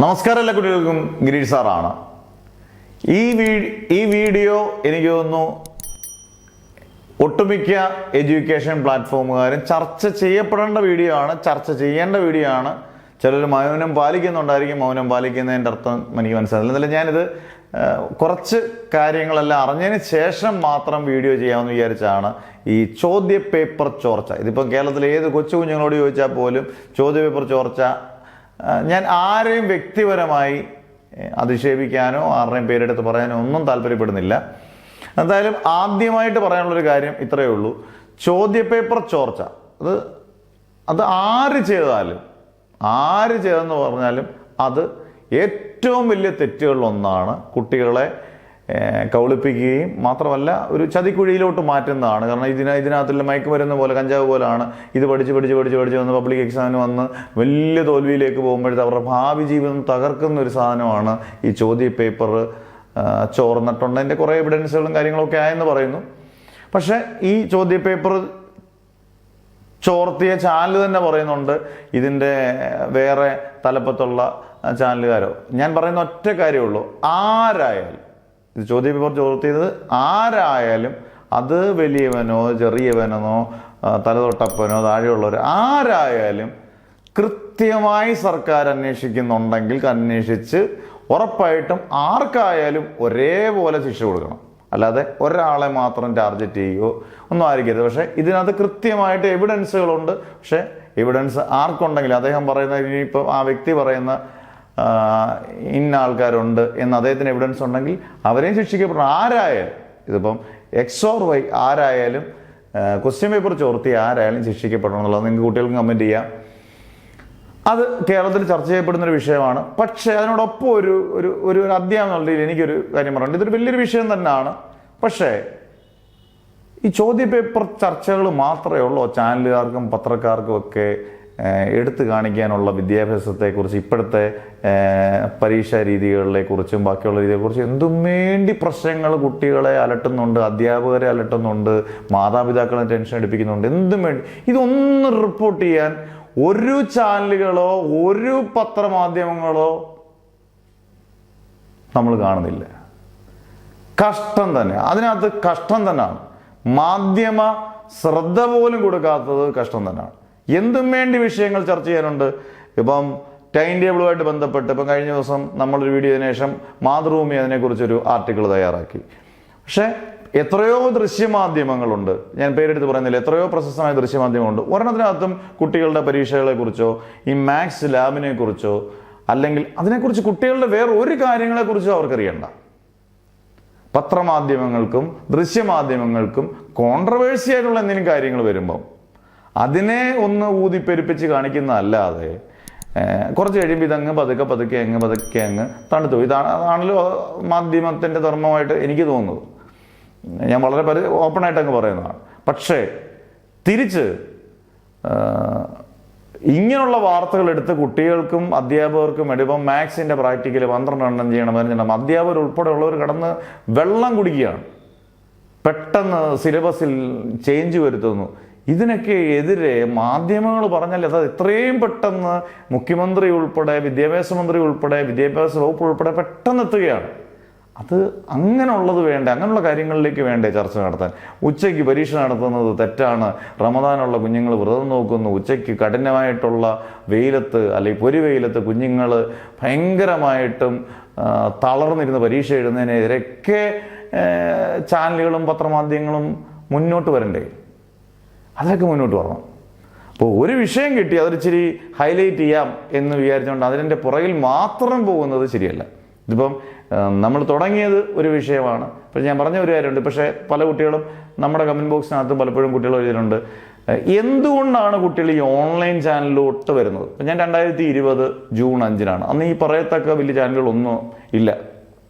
നമസ്കാരം എല്ലാ കുട്ടികൾക്കും ഗിരീഷ് സാറാണ്. ഈ വീഡിയോ എനിക്ക് തോന്നുന്നു ഒട്ടുമിക്ക എഡ്യൂക്കേഷൻ പ്ലാറ്റ്ഫോമുകാരും ചർച്ച ചെയ്യപ്പെടേണ്ട വീഡിയോ ആണ്, ചർച്ച ചെയ്യേണ്ട വീഡിയോ ആണ്. ചിലർ മൗനം പാലിക്കുന്നുണ്ടായിരിക്കും, മൗനം പാലിക്കുന്നതിൻ്റെ അർത്ഥം എനിക്ക് മനസ്സിലായില്ല. എന്നാലും ഞാനിത് കുറച്ച് കാര്യങ്ങളെല്ലാം അറിഞ്ഞതിന് ശേഷം മാത്രം വീഡിയോ ചെയ്യാമെന്ന് വിചാരിച്ചാണ് ഈ ചോദ്യ പേപ്പർ ചോർച്ച. ഇതിപ്പോൾ കേരളത്തിലെ ഏത് കൊച്ചു കുഞ്ഞുങ്ങളോട് ചോദിച്ചാൽ പോലും ചോദ്യ പേപ്പർ ചോർച്ച, ഞാൻ ആരെയും വ്യക്തിപരമായി അധിക്ഷേപിക്കാനോ ആരുടെയും പേരെടുത്ത് പറയാനോ ഒന്നും താല്പര്യപ്പെടുന്നില്ല. എന്തായാലും ആദ്യമായിട്ട് പറയാനുള്ളൊരു കാര്യം ഇത്രയേ ഉള്ളൂ. ചോദ്യപേപ്പർ ചോർച്ച അത് ആര് ചെയ്തെന്ന് പറഞ്ഞാലും അത് ഏറ്റവും വലിയ തെറ്റുകളിലൊന്നാണ്. കുട്ടികളെ കൗളിപ്പിക്കുകയും മാത്രമല്ല ഒരു ചതിക്കുഴിയിലോട്ട് മാറ്റുന്നതാണ്. കാരണം ഇതിനകത്തുള്ള മയക്കുമരുന്ന് പോലെ, കഞ്ചാവ് പോലാണ്. ഇത് പഠിച്ച് വന്ന് പബ്ലിക് എക്സാമിന് വന്ന് വലിയ തോൽവിയിലേക്ക് പോകുമ്പോഴത്തെ അവരുടെ ഭാവി ജീവിതം തകർക്കുന്ന ഒരു സാധനമാണ് ഈ ചോദ്യ പേപ്പർ ചോർന്നിട്ടുണ്ട്. അതിൻ്റെ കുറേ എവിഡൻസുകളും കാര്യങ്ങളൊക്കെ ആയെന്ന് പറയുന്നു. പക്ഷേ ഈ ചോദ്യ പേപ്പർ ചോർത്തിയ ചാനൽ തന്നെ പറയുന്നുണ്ട് ഇതിൻ്റെ വേറെ തലപ്പത്തുള്ള ചാനലുകാരോ. ഞാൻ പറയുന്ന ഒറ്റ കാര്യമുള്ളൂ, ആരായാലും ഇത് ചോദ്യ പേപ്പർ ചോർത്തിയത് ആരായാലും, അത് വലിയവനോ ചെറിയവനോ തലതൊട്ടപ്പനോ താഴെയുള്ളവർ ആരായാലും കൃത്യമായി സർക്കാർ അന്വേഷിക്കുന്നുണ്ടെങ്കിൽ അന്വേഷിച്ച് ഉറപ്പായിട്ടും ആർക്കായാലും ഒരേപോലെ ശിക്ഷ കൊടുക്കണം. അല്ലാതെ ഒരാളെ മാത്രം ടാർഗറ്റ് ചെയ്യുകയോ ഒന്നും ആയിരിക്കരുത്. പക്ഷേ ഇതിനകത്ത് കൃത്യമായിട്ട് എവിഡൻസുകളുണ്ട്. പക്ഷേ എവിഡൻസ് ആർക്കുണ്ടെങ്കിൽ അദ്ദേഹം പറയുന്ന, ഇനിയിപ്പോൾ ആ വ്യക്തി പറയുന്ന ഇന്ന ആൾക്കാരുണ്ട് എന്ന് അദ്ദേഹത്തിന് എവിഡൻസ് ഉണ്ടെങ്കിൽ അവരെയും ശിക്ഷിക്കപ്പെടണം. ആരായാലും, ഇതിപ്പം എക്സ് ഓർ വൈ ആരായാലും, ക്വസ്റ്റ്യൻ പേപ്പർ ചോർത്തി ആരായാലും ശിക്ഷിക്കപ്പെടണം എന്നുള്ളത് നിങ്ങൾക്ക് കുട്ടികൾക്ക് കമൻറ്റ് ചെയ്യാം. അത് കേരളത്തിൽ ചർച്ച ചെയ്യപ്പെടുന്നൊരു വിഷയമാണ്. പക്ഷേ അതിനോടൊപ്പം ഒരു അധ്യായം എന്നുള്ളതിൽ എനിക്കൊരു കാര്യം പറയുന്നുണ്ട്. ഇതൊരു വലിയൊരു വിഷയം തന്നെയാണ്. പക്ഷേ ഈ ചോദ്യ പേപ്പർ ചർച്ചകൾ മാത്രമേ ഉള്ളൂ ചാനലുകാർക്കും പത്രക്കാർക്കും ഒക്കെ എടുത്തു കാണിക്കാനുള്ള വിദ്യാഭ്യാസത്തെക്കുറിച്ച്, ഇപ്പോഴത്തെ പരീക്ഷാ രീതികളെക്കുറിച്ചും ബാക്കിയുള്ള രീതിയെക്കുറിച്ചും എന്തും വേണ്ടി പ്രശ്നങ്ങൾ കുട്ടികളെ അലട്ടുന്നുണ്ട്, അധ്യാപകരെ അലട്ടുന്നുണ്ട്, മാതാപിതാക്കളെ ടെൻഷൻ എടുപ്പിക്കുന്നുണ്ട്, എന്തും വേണ്ടി. ഇതൊന്നും റിപ്പോർട്ട് ചെയ്യാൻ ഒരു ചാനലുകളോ ഒരു പത്രമാധ്യമങ്ങളോ നമ്മൾ കാണുന്നില്ല. കഷ്ടം തന്നെ, അതിനകത്ത് കഷ്ടം തന്നെയാണ്. മാധ്യമ ശ്രദ്ധ പോലും കൊടുക്കാത്തത് കഷ്ടം തന്നെയാണ്. എന്തും വേണ്ടി വിഷയങ്ങൾ ചർച്ച ചെയ്യാനുണ്ട്. ഇപ്പം ടൈം ടേബിളുമായിട്ട് ബന്ധപ്പെട്ട് ഇപ്പം കഴിഞ്ഞ ദിവസം നമ്മളൊരു വീഡിയോന് ശേഷം മാതൃഭൂമി അതിനെക്കുറിച്ചൊരു ആർട്ടിക്കിൾ തയ്യാറാക്കി. പക്ഷേ എത്രയോ ദൃശ്യമാധ്യമങ്ങളുണ്ട്, ഞാൻ പേരെടുത്ത് പറയുന്നില്ല, എത്രയോ പ്രശസ്തമായ ദൃശ്യമാധ്യമങ്ങളുണ്ട്. ഒരെണ്ണത്തിനകത്തും കുട്ടികളുടെ പരീക്ഷകളെ കുറിച്ചോ ഈ മാത്സ് ലാബിനെ കുറിച്ചോ അല്ലെങ്കിൽ അതിനെക്കുറിച്ച് കുട്ടികളുടെ വേറെ ഒരു കാര്യങ്ങളെക്കുറിച്ചോ അവർക്കറിയണ്ട. പത്രമാധ്യമങ്ങൾക്കും ദൃശ്യമാധ്യമങ്ങൾക്കും കോൺട്രവേഴ്സി ആയിട്ടുള്ള എന്തെങ്കിലും കാര്യങ്ങൾ വരുമ്പം അതിനെ ഒന്ന് ഊതിപ്പെരുപ്പിച്ച് കാണിക്കുന്നതല്ലാതെ കുറച്ച് കഴിയുമ്പോൾ ഇതങ്ങ് പതുക്കെ അങ്ങ് തണുത്തു. അതാണല്ലോ മാധ്യമത്തിൻ്റെ ധർമ്മമായിട്ട് എനിക്ക് തോന്നുന്നത്. ഞാൻ വളരെ ഓപ്പണായിട്ട് അങ്ങ് പറയുന്നതാണ്. പക്ഷേ തിരിച്ച് ഇങ്ങനെയുള്ള വാർത്തകൾ എടുത്ത് കുട്ടികൾക്കും അധ്യാപകർക്കും ഇപ്പം മാത്സിൻ്റെ പ്രാക്ടിക്കൽ 12 എണ്ണം ചെയ്യണം. അധ്യാപകർ ഉൾപ്പെടെയുള്ളവർ കടന്ന് വെള്ളം കുടിക്കുകയാണ്. പെട്ടെന്ന് സിലബസിൽ ചേഞ്ച് വരുത്തുന്നു. ഇതിനൊക്കെ എതിരെ മാധ്യമങ്ങൾ പറഞ്ഞാൽ അത് എത്രയും പെട്ടെന്ന് മുഖ്യമന്ത്രി ഉൾപ്പെടെ, വിദ്യാഭ്യാസ മന്ത്രി ഉൾപ്പെടെ, വിദ്യാഭ്യാസ വകുപ്പ് ഉൾപ്പെടെ പെട്ടെന്ന് എത്തുകയാണ്. അത് അങ്ങനെയുള്ളത് വേണ്ടേ, അങ്ങനെയുള്ള കാര്യങ്ങളിലേക്ക് വേണ്ടേ ചർച്ച നടത്താൻ? ഉച്ചയ്ക്ക് പരീക്ഷ നടത്തുന്നത് തെറ്റാണ്, റമദാനുള്ള കുഞ്ഞുങ്ങൾ വ്രതം നോക്കുന്നു, ഉച്ചയ്ക്ക് കഠിനമായിട്ടുള്ള വെയിലത്ത് അല്ലെങ്കിൽ പൊരിവെയിലത്ത് കുഞ്ഞുങ്ങൾ ഭയങ്കരമായിട്ടും തളർന്നിരുന്ന് പരീക്ഷ എഴുതുന്നതിനെതിരെയൊക്കെ ചാനലുകളും പത്രമാധ്യമങ്ങളും മുന്നോട്ട് വരണ്ടേ? അതൊക്കെ മുന്നോട്ട് വരണം. അപ്പോൾ ഒരു വിഷയം കിട്ടി അതൊരിച്ചിരി ഹൈലൈറ്റ് ചെയ്യാം എന്ന് വിചാരിച്ചുകൊണ്ട് അതിൻ്റെ പുറകിൽ മാത്രം പോകുന്നത് ശരിയല്ല. ഇതിപ്പം നമ്മൾ തുടങ്ങിയത് ഒരു വിഷയമാണ്. ഇപ്പം ഞാൻ പറഞ്ഞ ഒരു കാര്യമുണ്ട്. പക്ഷേ പല കുട്ടികളും നമ്മുടെ കമൻറ്റ് ബോക്സിനകത്തും പലപ്പോഴും കുട്ടികൾ എഴുതിയിട്ടുണ്ട്, എന്തുകൊണ്ടാണ് കുട്ടികൾ ഈ ഓൺലൈൻ ചാനലിലോട്ട് വരുന്നത്? ഇപ്പം ഞാൻ 2020 ജൂൺ 5 അന്ന് ഈ പറയത്തക്ക വലിയ ചാനലുകളൊന്നും ഇല്ല.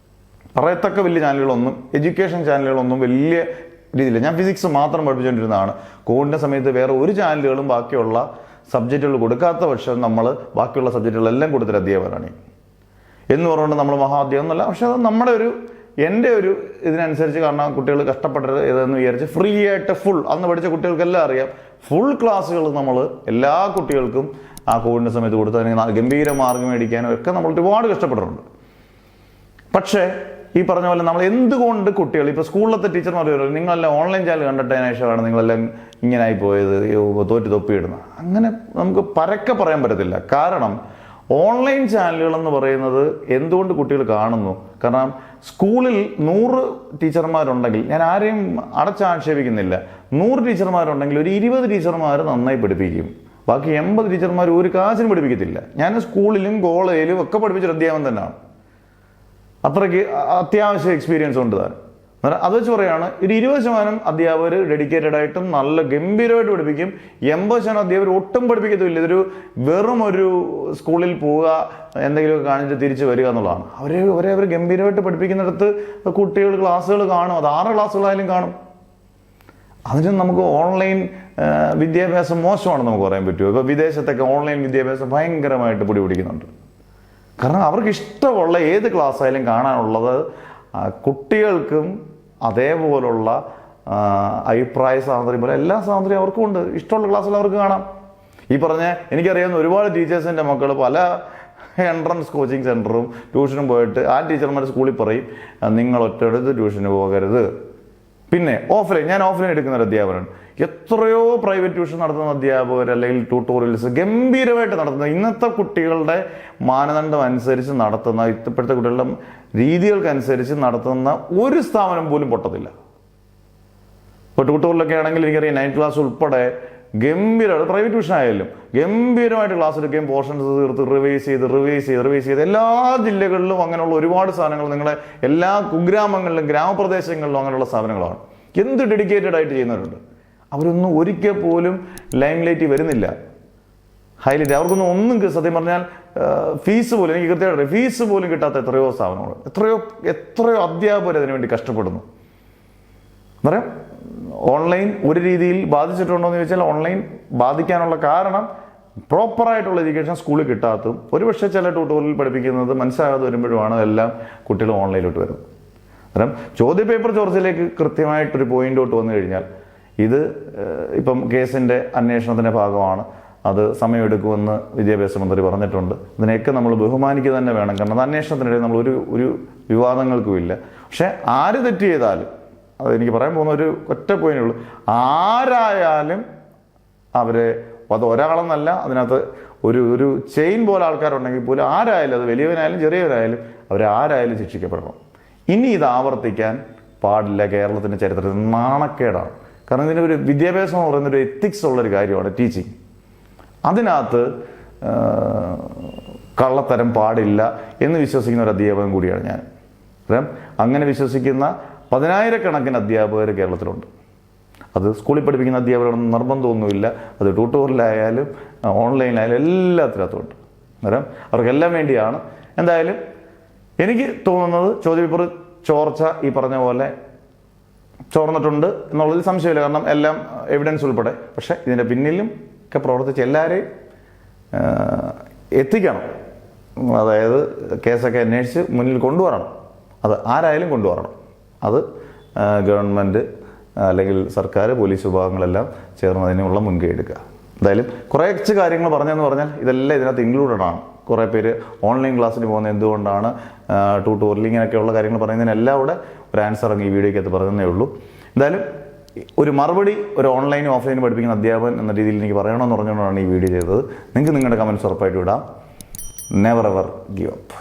പറയത്തക്ക വലിയ ചാനലുകളൊന്നും, എഡ്യൂക്കേഷൻ ചാനലുകളൊന്നും വലിയ രീതിയിൽ, ഞാൻ ഫിസിക്സ് മാത്രം പഠിപ്പിച്ചുകൊണ്ടിരുന്നതാണ്. കോവിഡിൻ്റെ സമയത്ത് വേറെ ഒരു ചാനലുകളും ബാക്കിയുള്ള സബ്ജക്റ്റുകൾ കൊടുക്കാത്ത പക്ഷം നമ്മൾ ബാക്കിയുള്ള സബ്ജക്റ്റുകളെല്ലാം കൊടുത്തൊരു അധ്യാപകരാണ് എന്ന് പറഞ്ഞുകൊണ്ട് നമ്മൾ മഹാധ്യാപകം എന്നല്ല. പക്ഷെ അത് നമ്മുടെ എൻ്റെ ഒരു ഇതിനനുസരിച്ച്, കാരണം കുട്ടികൾ കഷ്ടപ്പെട്ടത് ഏതെന്ന് വിചാരിച്ച് ഫ്രീ ആയിട്ട് ഫുൾ, അന്ന് പഠിച്ച കുട്ടികൾക്കെല്ലാം അറിയാം, ഫുൾ ക്ലാസ്സുകൾ നമ്മൾ എല്ലാ കുട്ടികൾക്കും ആ കോവിഡിൻ്റെ സമയത്ത് കൊടുത്ത് അതിന് ഗംഭീര മാർഗം മേടിക്കാനും ഒക്കെ നമ്മൾ ഒരുപാട് കഷ്ടപ്പെട്ടിട്ടുണ്ട്. പക്ഷേ ഈ പറഞ്ഞ പോലെ നമ്മൾ എന്തുകൊണ്ട് കുട്ടികൾ ഇപ്പോൾ സ്കൂളിലത്തെ ടീച്ചർമാർ പറയുന്നത് നിങ്ങളെല്ലാം ഓൺലൈൻ ചാനൽ കണ്ടിട്ടതിന് ശേഷമാണ് നിങ്ങളെല്ലാം ഇങ്ങനായി പോയത്, തോറ്റ് തൊപ്പിയിടുന്നത്. അങ്ങനെ നമുക്ക് പരക്കെ പറയാൻ പറ്റത്തില്ല. കാരണം ഓൺലൈൻ ചാനലുകൾ എന്ന് പറയുന്നത് എന്തുകൊണ്ട് കുട്ടികൾ കാണുന്നു? കാരണം സ്കൂളിൽ 100 ടീച്ചർമാരുണ്ടെങ്കിൽ, ഞാൻ ആരെയും അടച്ചാക്ഷേപിക്കുന്നില്ല, 100 ടീച്ചർമാരുണ്ടെങ്കിൽ ഒരു 20 ടീച്ചർമാർ നന്നായി പഠിപ്പിക്കും, ബാക്കി 80 ടീച്ചർമാർ ഒരു കാശിനും പഠിപ്പിക്കത്തില്ല. ഞാൻ സ്കൂളിലും കോളേജിലും ഒക്കെ പഠിപ്പിച്ചൊരു അധ്യാപനം തന്നെയാണ്. അത്രയ്ക്ക് അത്യാവശ്യം എക്സ്പീരിയൻസ് ഉണ്ട് താൻ. അത് വെച്ച് പറയുകയാണ്, ഒരു 20% അധ്യാപകർ ഡെഡിക്കേറ്റഡ് ആയിട്ടും നല്ല ഗംഭീരമായിട്ട് പഠിപ്പിക്കും, 80% അധ്യാപകർ ഒട്ടും പഠിപ്പിക്കത്തില്ല. ഇതൊരു വെറും ഒരു സ്കൂളിൽ പോവുക, എന്തെങ്കിലുമൊക്കെ കാണിച്ച് തിരിച്ച് വരിക എന്നുള്ളതാണ്. അവർ ഗംഭീരമായിട്ട് പഠിപ്പിക്കുന്നിടത്ത് കുട്ടികൾ ക്ലാസ്സുകൾ കാണും, അത് 6 ക്ലാസ്സുകളായാലും കാണും. അതിന് നമുക്ക് ഓൺലൈൻ വിദ്യാഭ്യാസം മോശമാണെന്ന് നമുക്ക് പറയാൻ പറ്റുമോ? ഇപ്പോൾ വിദേശത്തൊക്കെ ഓൺലൈൻ വിദ്യാഭ്യാസം ഭയങ്കരമായിട്ട് പിടിപിടിക്കുന്നുണ്ട്. കാരണം അവർക്ക് ഇഷ്ടമുള്ള ഏത് ക്ലാസ് ആയാലും കാണാനുള്ളത് കുട്ടികൾക്കും അതേപോലുള്ള അഭിപ്രായ സ്വാതന്ത്ര്യം പോലെ എല്ലാ സ്വാതന്ത്ര്യം അവർക്കും ഉണ്ട്. ഇഷ്ടമുള്ള ക്ലാസ്സിൽ അവർക്ക് കാണാം. ഈ പറഞ്ഞ എനിക്കറിയാവുന്ന ഒരുപാട് ടീച്ചേഴ്സിൻ്റെ മക്കൾ പല എൻട്രൻസ് കോച്ചിങ് സെൻറ്ററും ട്യൂഷനും പോയിട്ട് ആ ടീച്ചർമാർ സ്കൂളിൽ പറയും, നിങ്ങൾ ഒറ്റയെടുത്ത് ട്യൂഷന് പോകരുത്. പിന്നെ ഓഫ്ലൈൻ, ഞാൻ ഓഫ്ലൈൻ എടുക്കുന്ന ഒരു അധ്യാപകനാണ്. എത്രയോ പ്രൈവറ്റ് ട്യൂഷൻ നടത്തുന്ന അധ്യാപകർ അല്ലെങ്കിൽ ട്യൂട്ടോറിയൽസ് ഗംഭീരമായിട്ട് നടത്തുന്ന, ഇന്നത്തെ കുട്ടികളുടെ മാനദണ്ഡം അനുസരിച്ച് നടത്തുന്ന, ഇപ്പോഴത്തെ കുട്ടികളുടെ രീതികൾക്കനുസരിച്ച് നടത്തുന്ന ഒരു സ്ഥാപനം പോലും പൊട്ടത്തില്ല. ഇപ്പോൾ ട്യൂട്ടോറിയലൊക്കെ ആണെങ്കിൽ എനിക്കറിയാം 9th ക്ലാസ് ഉൾപ്പെടെ ഗംഭീരമായിട്ട്, പ്രൈവറ്റ് ട്യൂഷൻ ആയാലും ഗംഭീരമായിട്ട് ക്ലാസ് എടുക്കുകയും പോർഷൻസ് തീർത്ത് റിവൈസ് ചെയ്ത് എല്ലാ ജില്ലകളിലും അങ്ങനെയുള്ള ഒരുപാട് സാധനങ്ങൾ, നിങ്ങളുടെ എല്ലാ കുഗ്രാമങ്ങളിലും ഗ്രാമപ്രദേശങ്ങളിലും അങ്ങനെയുള്ള സ്ഥാപനങ്ങളാണ്. എന്ത് ഡെഡിക്കേറ്റഡ് ആയിട്ട് ചെയ്യുന്നവരുണ്ട്. അവരൊന്നും ഒരിക്കൽ പോലും ലൈം ലൈറ്റിൽ വരുന്നില്ല, ഹൈലൈറ്റ്. അവർക്കൊന്നും ഒന്നും സത്യം പറഞ്ഞാൽ ഫീസ് പോലും, എനിക്ക് കൃത്യമായിട്ട് ഫീസ് പോലും കിട്ടാത്ത എത്രയോ സ്ഥാപനങ്ങൾ, എത്രയോ അധ്യാപകർ അതിനുവേണ്ടി കഷ്ടപ്പെടുന്നു. പറയാം ഓൺലൈൻ ഒരു രീതിയിൽ ബാധിച്ചിട്ടുണ്ടോ എന്ന് ചോദിച്ചാൽ, ഓൺലൈൻ ബാധിക്കാനുള്ള കാരണം പ്രോപ്പറായിട്ടുള്ള എഡ്യൂക്കേഷൻ സ്കൂളിൽ കിട്ടാത്തതും, ഒരുപക്ഷെ ചില ട്യൂട്ടോറിയൽ പഠിപ്പിക്കുന്നത് മനസ്സിലാകാതെ വരുമ്പോഴുമാണ് എല്ലാം കുട്ടികൾ ഓൺലൈനിലോട്ട് വരുന്നത്. കാരണം ചോദ്യപേപ്പർ ചോർച്ചയിലേക്ക് കൃത്യമായിട്ടൊരു പോയിന്റോട്ട് വന്നു കഴിഞ്ഞാൽ, ഇത് ഇപ്പം കേസിൻ്റെ അന്വേഷണത്തിൻ്റെ ഭാഗമാണ്, അത് സമയമെടുക്കുമെന്ന് വിദ്യാഭ്യാസ മന്ത്രി പറഞ്ഞിട്ടുണ്ട്. ഇതിനെയൊക്കെ നമ്മൾ ബഹുമാനിക്കുക തന്നെ വേണം. കാരണം അത് അന്വേഷണത്തിനിടയിൽ നമ്മൾ ഒരു വിവാദങ്ങൾക്കും ഇല്ല. പക്ഷെ ആര് തെറ്റ് ചെയ്താലും, അത് എനിക്ക് പറയാൻ പോകുന്ന ഒരു ഒറ്റ പോയിന്റേ ഉള്ളൂ, ആരായാലും അവരെ, അത് ഒരാളെന്നല്ല, അതിനകത്ത് ഒരു ചെയിൻ പോലെ ആൾക്കാരുണ്ടെങ്കിൽ പോലും ആരായാലും, അത് വലിയവനായാലും ചെറിയവരായാലും, അവരാരായാലും ശിക്ഷിക്കപ്പെടണം. ഇനി ഇത് ആവർത്തിക്കാൻ പാടില്ല. കേരളത്തിൻ്റെ ചരിത്രത്തിൽ നാണക്കേടാണ്. കാരണം ഇതിനൊരു വിദ്യാഭ്യാസം എന്ന് പറയുന്നൊരു എത്തിക്സ് ഉള്ളൊരു കാര്യമാണ് ടീച്ചിങ്. അതിനകത്ത് കള്ളത്തരം പാടില്ല എന്ന് വിശ്വസിക്കുന്ന ഒരു അധ്യാപകൻ കൂടിയാണ് ഞാൻ. കാരണം അങ്ങനെ വിശ്വസിക്കുന്ന 10,000-കണക്കിന് അധ്യാപകർ കേരളത്തിലുണ്ട്. അത് സ്കൂളിൽ പഠിപ്പിക്കുന്ന അധ്യാപകരാണെന്ന് നിർബന്ധമൊന്നുമില്ല. അത് ട്യൂട്ടോറിയലായാലും ഓൺലൈനിലായാലും എല്ലാത്തിനകത്തുമുണ്ട്. അന്നേരം അവർക്കെല്ലാം വേണ്ടിയാണ്. എന്തായാലും എനിക്ക് തോന്നുന്നത് ചോദ്യപേപ്പർ ചോർച്ച ഈ പറഞ്ഞ പോലെ ചോർന്നിട്ടുണ്ട് എന്നുള്ളതിൽ സംശയമില്ല. കാരണം എല്ലാം എവിഡൻസ് ഉൾപ്പെടെ. പക്ഷേ ഇതിൻ്റെ പിന്നിലും ഒക്കെ പ്രവർത്തിച്ച് എല്ലാവരെയും എത്തിക്കണം. അതായത് കേസൊക്കെ അന്വേഷിച്ച് മുന്നിൽ കൊണ്ടുവരണം. അത് ആരായാലും കൊണ്ടുവരണം. അത് ഗവൺമെൻറ് അല്ലെങ്കിൽ സർക്കാർ, പോലീസ് വിഭാഗങ്ങളെല്ലാം ചേർന്ന് അതിനുള്ള മുൻകൈ എടുക്കുക. എന്തായാലും കുറച്ച് കാര്യങ്ങൾ പറഞ്ഞെന്ന് പറഞ്ഞാൽ ഇതെല്ലാം ഇതിനകത്ത് ഇൻക്ലൂഡഡ് ആണ്. കുറേ പേര് ഓൺലൈൻ ക്ലാസ്സിന് പോകുന്നത് എന്തുകൊണ്ടാണ്, ട്യൂട്ടോറിയൽ, ഇങ്ങനെയൊക്കെയുള്ള കാര്യങ്ങൾ പറയുന്നതിനെല്ലാം കൂടെ ഒരു ആൻസർ ഈ വീഡിയോയ്ക്കകത്ത് പറയുന്നേ ഉള്ളൂ. എന്തായാലും ഒരു മറുപടി ഒരു ഓൺലൈനും ഓഫ്ലൈനും പഠിപ്പിക്കുന്ന അധ്യാപകൻ എന്ന രീതിയിൽ എനിക്ക് പറയണമെന്ന് പറഞ്ഞുകൊണ്ടാണ് ഈ വീഡിയോ ചെയ്തത്. നിങ്ങൾക്ക് നിങ്ങളുടെ കമൻറ്റ്സ് ഉറപ്പായിട്ട് ഇടാം. Never ever give up.